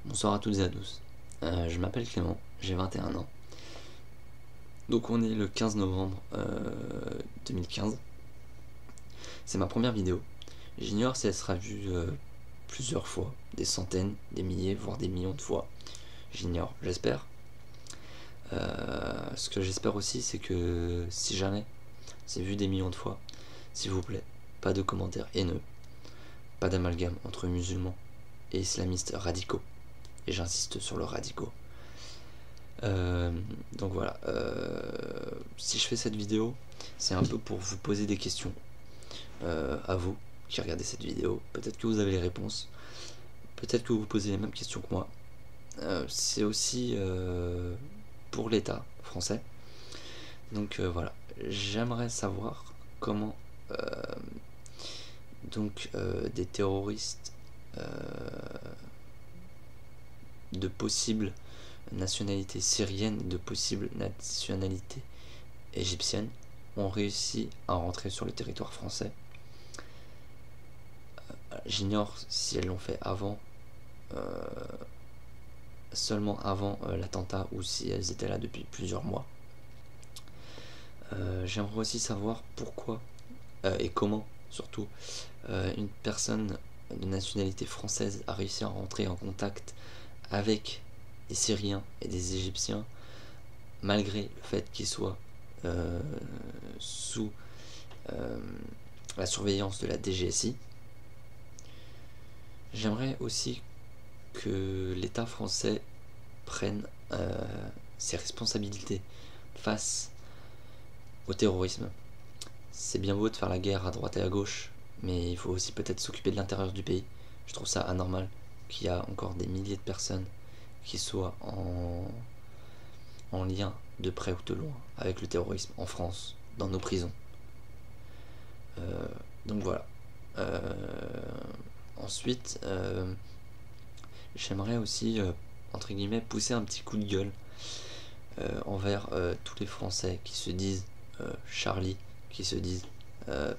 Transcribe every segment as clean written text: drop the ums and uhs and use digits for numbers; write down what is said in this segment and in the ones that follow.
Bonsoir à toutes et à tous. Je m'appelle Clément, j'ai 21 ans. Donc on est le 15 novembre 2015. C'est ma première vidéo. J'ignore si elle sera vue plusieurs fois, des centaines, des milliers, voire des millions de fois. J'ignore, j'espère. Ce que j'espère aussi, c'est que si jamais c'est vu des millions de fois, s'il vous plaît, pas de commentaires haineux, pas d'amalgame entre musulmans et islamistes radicaux. Et j'insiste sur le radicaux. Donc voilà, si je fais cette vidéo, c'est un peu pour vous poser des questions à vous qui regardez cette vidéo. Peut-être que vous avez les réponses, peut-être que vous posez les mêmes questions que moi. C'est aussi pour l'État français. Donc voilà, j'aimerais savoir comment des terroristes de possibles nationalités syriennes, de possibles nationalités égyptiennes ont réussi à rentrer sur le territoire français. J'ignore si elles l'ont fait avant, seulement avant l'attentat, ou si elles étaient là depuis plusieurs mois. J'aimerais aussi savoir pourquoi et comment, surtout, une personne de nationalité française a réussi à rentrer en contact avec des Syriens et des Égyptiens, malgré le fait qu'ils soient sous la surveillance de la DGSI. J'aimerais aussi que l'État français prenne ses responsabilités face au terrorisme. C'est bien beau de faire la guerre à droite et à gauche, mais il faut aussi peut-être s'occuper de l'intérieur du pays. Je trouve ça anormal qu'il y a encore des milliers de personnes qui soient en lien de près ou de loin avec le terrorisme en France, dans nos prisons. Donc voilà. Ensuite, j'aimerais aussi, entre guillemets, pousser un petit coup de gueule envers tous les Français qui se disent Charlie, qui se disent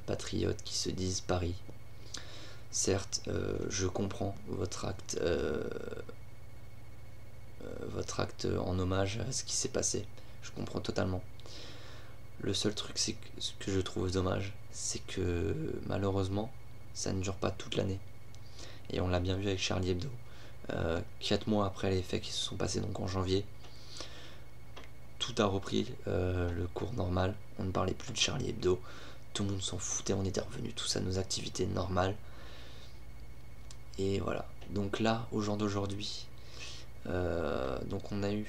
patriotes, qui se disent Paris. Certes, je comprends votre acte en hommage à ce qui s'est passé. Je comprends totalement. Le seul truc, c'est que ce que je trouve dommage, c'est que malheureusement, ça ne dure pas toute l'année. Et on l'a bien vu avec Charlie Hebdo. 4 mois après les faits qui se sont passés donc en janvier, tout a repris le cours normal. On ne parlait plus de Charlie Hebdo. Tout le monde s'en foutait, on était revenu tous à nos activités normales. Et voilà. Donc là, au jour d'aujourd'hui, donc on a eu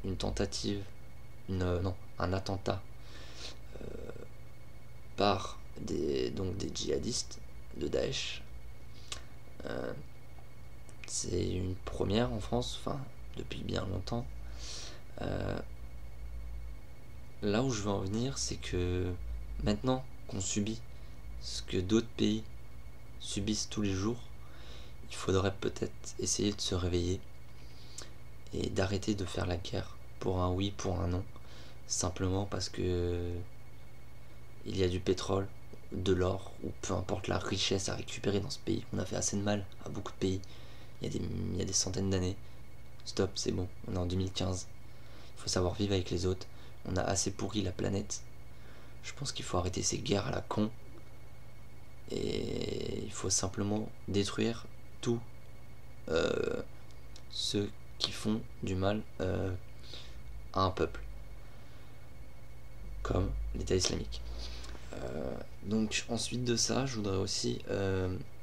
une tentative, un attentat par des djihadistes de Daesh. C'est une première en France, enfin depuis bien longtemps. Là où je veux en venir, c'est que maintenant qu'on subit ce que d'autres pays subissent tous les jours, il faudrait peut-être essayer de se réveiller et d'arrêter de faire la guerre pour un oui, pour un non, simplement parce que il y a du pétrole, de l'or, ou peu importe la richesse à récupérer dans ce pays. On a fait assez de mal à beaucoup de pays il y a des centaines d'années. Stop, c'est bon, on est en 2015. Il faut savoir vivre avec les autres. On a assez pourri la planète. Je pense qu'il faut arrêter ces guerres à la con. Et il faut simplement détruire tous ceux qui font du mal à un peuple, comme l'État islamique. Donc ensuite de ça, je voudrais aussi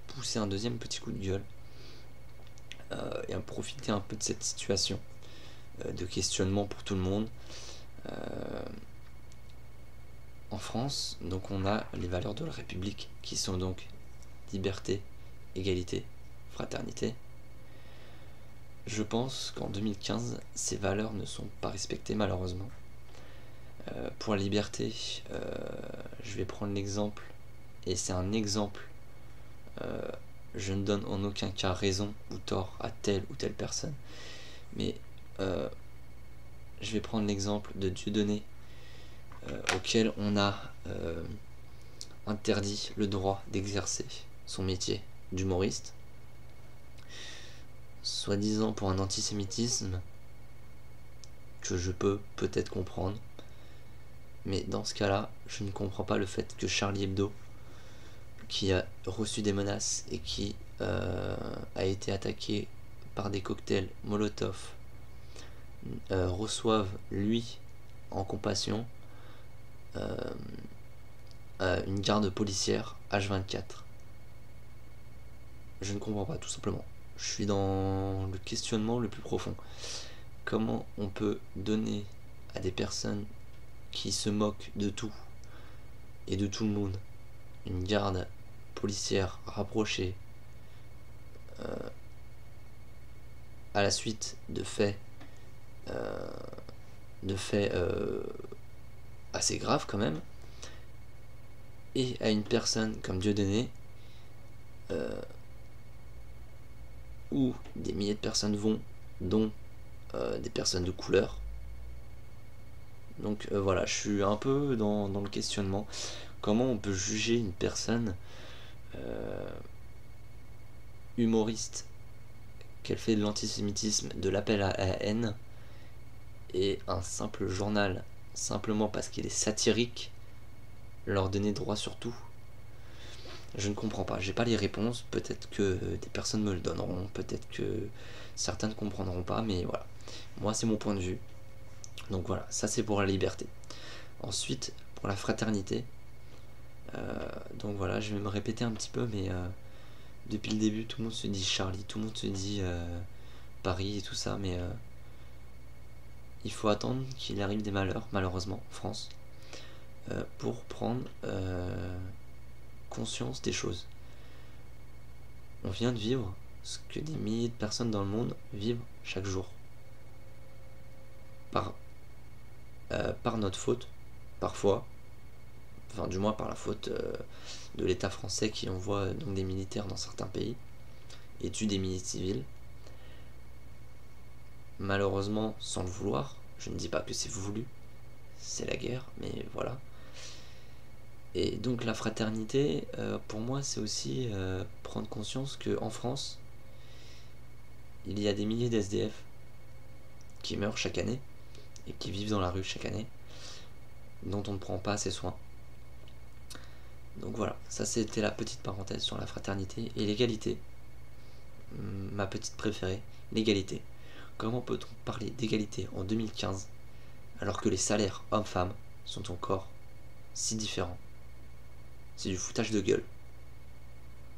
pousser un deuxième petit coup de gueule et en profiter un peu de cette situation de questionnement pour tout le monde. En France, donc on a les valeurs de la République qui sont donc liberté, égalité, fraternité. Je pense qu'en 2015, ces valeurs ne sont pas respectées malheureusement. Pour la liberté, je vais prendre l'exemple, et c'est un exemple, je ne donne en aucun cas raison ou tort à telle ou telle personne, mais je vais prendre l'exemple de Dieudonné, auquel on a interdit le droit d'exercer son métier d'humoriste. soi-disant pour un antisémitisme que je peux peut-être comprendre. Mais dans ce cas-là, je ne comprends pas le fait que Charlie Hebdo, qui a reçu des menaces et qui a été attaqué par des cocktails Molotov, reçoive, lui, en compassion, une garde policière H24. Je ne comprends pas, tout simplement. Je suis dans le questionnement le plus profond. Comment on peut donner à des personnes qui se moquent de tout et de tout le monde une garde policière rapprochée à la suite de faits assez graves quand même, et à une personne comme Dieudonné où des milliers de personnes vont, dont des personnes de couleur. Donc voilà, je suis un peu dans le questionnement. Comment on peut juger une personne humoriste, qu'elle fait de l'antisémitisme, de l'appel à la haine, et un simple journal, simplement parce qu'il est satirique, leur donner droit sur tout? Je ne comprends pas, j'ai pas les réponses, peut-être que des personnes me le donneront, peut-être que certains ne comprendront pas, mais voilà. Moi, c'est mon point de vue. Donc voilà, ça c'est pour la liberté. Ensuite, pour la fraternité, donc voilà, je vais me répéter un petit peu, mais depuis le début, tout le monde se dit Charlie, tout le monde se dit Paris et tout ça, mais il faut attendre qu'il arrive des malheurs, malheureusement, en France, pour prendre conscience des choses. On vient de vivre ce que des milliers de personnes dans le monde vivent chaque jour. Par notre faute, parfois, enfin du moins par la faute de l'État français qui envoie donc des militaires dans certains pays et tue des milliers de civils. Malheureusement, sans le vouloir, je ne dis pas que c'est voulu, c'est la guerre, mais voilà. Et donc la fraternité, pour moi, c'est aussi prendre conscience qu'en France, il y a des milliers d'SDF qui meurent chaque année et qui vivent dans la rue chaque année, dont on ne prend pas assez soin. Donc voilà, ça c'était la petite parenthèse sur la fraternité et l'égalité. Ma petite préférée, l'égalité. Comment peut-on parler d'égalité en 2015 alors que les salaires hommes-femmes sont encore si différents? C'est du foutage de gueule.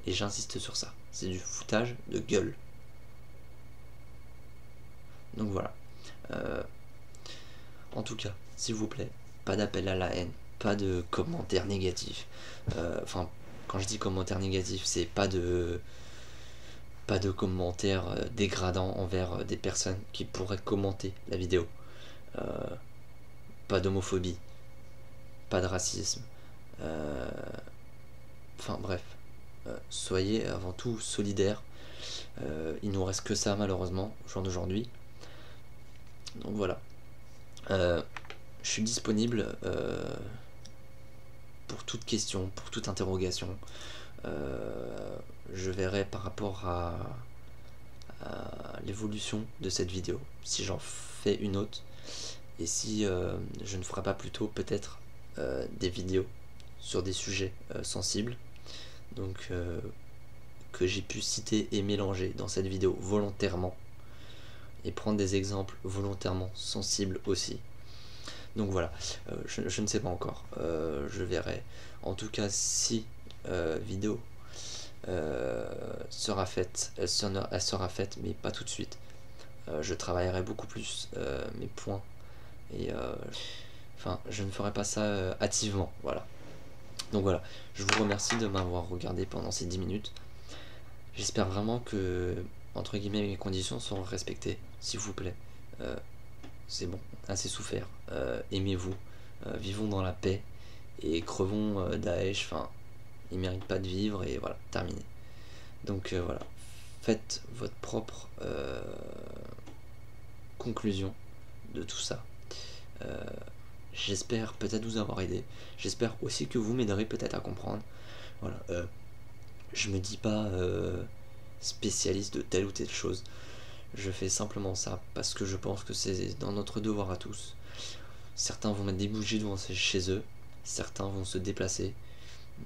Et j'insiste sur ça, c'est du foutage de gueule. Donc voilà. En tout cas, s'il vous plaît, pas d'appel à la haine, pas de commentaires négatifs. Enfin, quand je dis commentaires négatifs, c'est pas de commentaires dégradants envers des personnes qui pourraient commenter la vidéo. Pas d'homophobie, pas de racisme. Enfin bref, soyez avant tout solidaires. Il nous reste que ça malheureusement au jour d'aujourd'hui. Donc voilà. Je suis disponible pour toute question, pour toute interrogation. Je verrai par rapport à l'évolution de cette vidéo, si j'en fais une autre, et si je ne ferai pas plutôt peut-être des vidéos sur des sujets sensibles, donc que j'ai pu citer et mélanger dans cette vidéo volontairement, et prendre des exemples volontairement sensibles aussi. Donc voilà, je ne sais pas encore, je verrai. En tout cas, si vidéo sera faite, elle sera faite, mais pas tout de suite. Je travaillerai beaucoup plus mes points, et enfin, je ne ferai pas ça hâtivement, voilà. Donc voilà, je vous remercie de m'avoir regardé pendant ces 10 minutes. J'espère vraiment que, entre guillemets, mes conditions seront respectées, s'il vous plaît. C'est bon, assez souffert. Aimez-vous, vivons dans la paix, et crevons Daesh, enfin, ils méritent pas de vivre, et voilà, terminé. Donc voilà, faites votre propre conclusion de tout ça. J'espère peut-être vous avoir aidé. J'espère aussi que vous m'aiderez peut-être à comprendre. Voilà, je me dis pas spécialiste de telle ou telle chose. Je fais simplement ça parce que je pense que c'est dans notre devoir à tous. Certains vont mettre des bougies devant chez eux, certains vont se déplacer.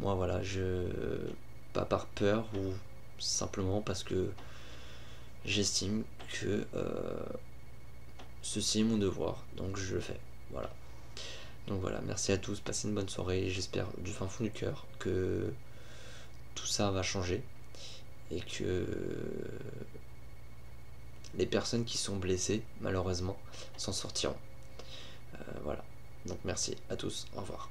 Moi voilà, pas par peur ou simplement parce que j'estime que ceci est mon devoir, donc je le fais. Voilà. Donc voilà, merci à tous, passez une bonne soirée, j'espère du fin fond du cœur que tout ça va changer et que les personnes qui sont blessées, malheureusement, s'en sortiront. Voilà. Donc merci à tous, au revoir.